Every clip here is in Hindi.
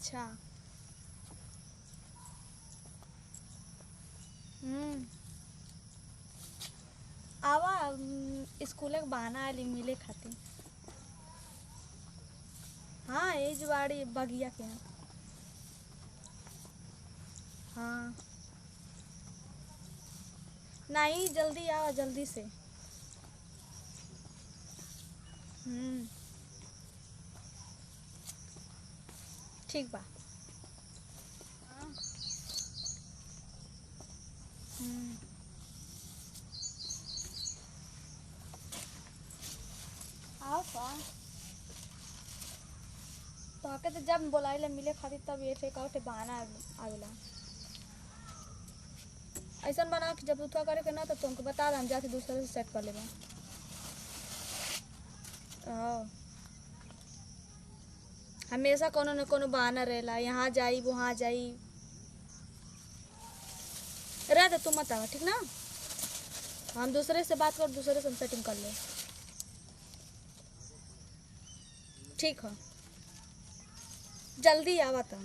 अच्छा। आवा स्कूल के बहाना आली मिले खातिर। हाँ एज बाड़ी बगिया के यहाँ। हाँ नहीं जल्दी आवा जल्दी से। ठीक बा। आओ का तो आके तो जब बोलाइला मिले खातिर तब ये ठे काउटे बहाना आवेला। ऐसा बना कि जब उठा करे के ना तो तुमको बता हम जाके दूसरे से सेट कर लेबा। हमेशा कोनो न कोनो बहाना रहेला, यहाँ जाई वहाँ जाई। रह दे तू मत आवा ठीक ना। हम दूसरे से बात कर दूसरे से हम सेटिंग कर ले। ठीक है जल्दी आवा था।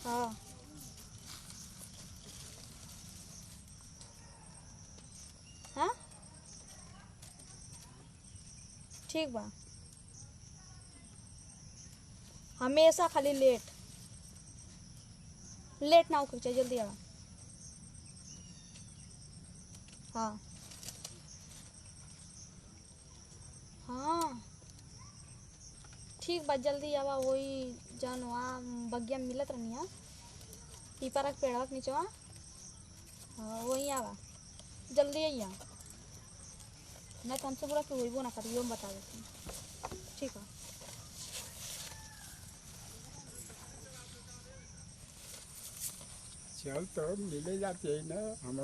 हाँ हाँ ठीक बा। हमेशा खाली लेट लेट ना हो चाहिए, जल्दी आवा। हाँ हाँ ठीक बा जल्दी आवा। वही जन वहाँ बगिया मिलत रहनी है पीपरा के पेड़वा के नीचे। हाँ वही आवा जल्दी आइया नहीं तो हमसे बुरा कि वही वो ना करिए हम बता देते हैं। ठीक है चल तो मिले जाते ही ना। हम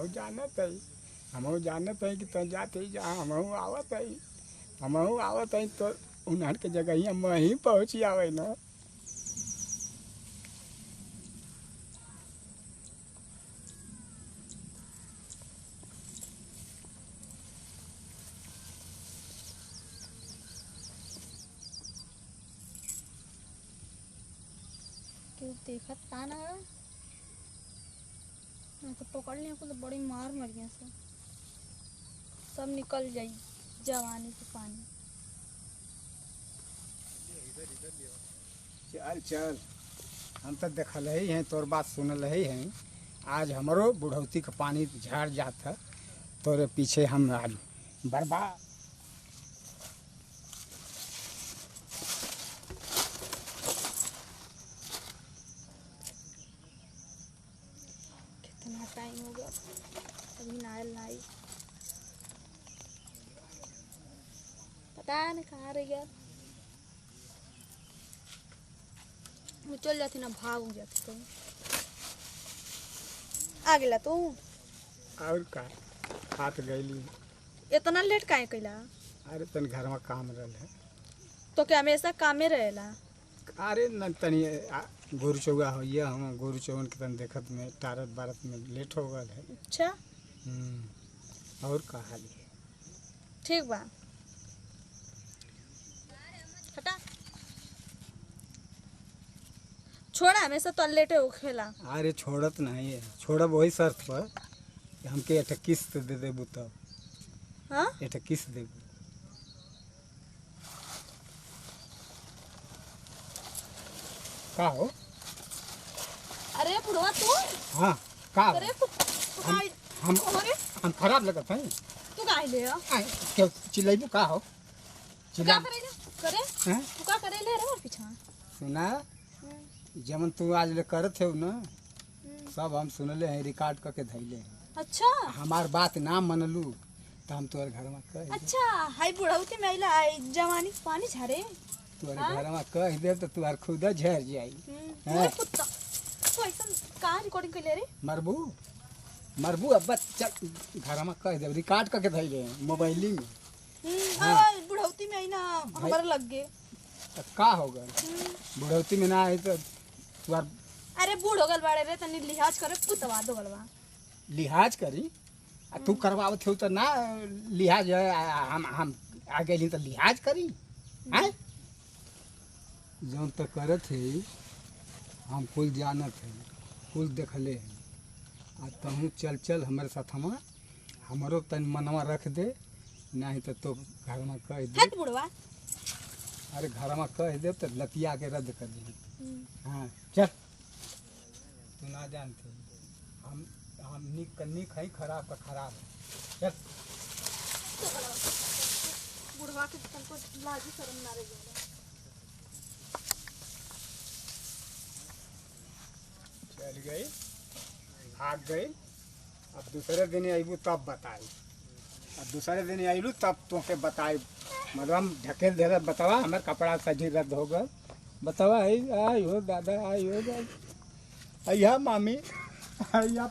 जानत है कि तुम जाते ही जहाँ हम आवत है तो उन्हर के जगह ही हम वहीं पहुँची आवे ना। क्यों देखत का ना तो पकड़ लिया को तो बड़ी मार मरिया सब निकल जाई जवानी के पानी। चल चल हम तो देखल ही हैं तोर बात सुनल ही हैं। आज हमरो बुढ़ौती का पानी झाड़ जात है तोरे पीछे हम आज बर्बाद। कितना टाइम हो गया अभी नायल नाई पता नहीं कहाँ रह गया। मैं चल जाती ना भाग जाती तो आ गया तू। और का हाथ गईली इतना लेट काहे कैला। अरे तन घर में काम रहल है तो क्या हमेशा कामे रहेला। अरे न तनी गोरु चौगा हो हम गोरु चौगन के तन देखत में टारत बारत में लेट हो गल है। अच्छा और का हाल है। ठीक बा हटा छोड़ा हमेशा तो लेटे हो खेला। अरे छोड़त नहीं है छोड़ब वही शर्त पर कि हमके एक किस्त दे देबू तब। हाँ एक किस्त देबू। का हो। अरे बुढ़वा तू। हाँ का अरे हम खराब लगत हैं। तू काहे ले क्यों चिल्लाइबू का हो। चिल्ला करे तू का करे ले रे पीछा। सुना जमन तू आज ले करत है ना सब हम सुनले हैं रिकॉर्ड करके धैले हैं। अच्छा हमार बात ना मनलू तो हम तोहर घर में कह। अच्छा हाय बुढ़ौती में आइला जवानी पानी झरे तोहर घर में कह दे तो तुहार खुद झर जाई। कुत्ता तू ऐसा का रिकॉर्डिंग कर ले रे। मरबू अब चल घर में कह दे रिकॉर्ड करके धैले हैं मोबाइल में। बुढ़ौती में आई ना हमारा लग गए तो का हो गल बुढ़ौती में ना आई तो तुहार। अरे बूढ़ हो गल बाड़े रे तनी लिहाज करे पुतवा दो गलवा। लिहाज करी तू करवावत हो तो ना लिहाज हम आ गई तो लिहाज करी हैं। जौन तक करत है हम कुल जानत है, कुल देखले है। आ तहूँ चल चल हमारे साथ हमारो तन मनवा रख दे, नहीं तो घर में कह दे। हट बुढ़वा। अरे घर में कह दे तो लतिया के रद्द कर दी। हम्म। हाँ चल, तू ना जानते हम निक है, खराब का खराब है। चल बुढ़वा के तनको लाजी शर्म ना रही है। चल गई, भाग गई। अब दूसरे दिन अबू तब बताई, अब दूसरे दिन अबू तब तोके बताई। मतलब ढकेल दे बतावा हमारे कपड़ा सजी रद्द हो गए। बतावा आई हो दादा, आई हो दादा, अया मामी, अया।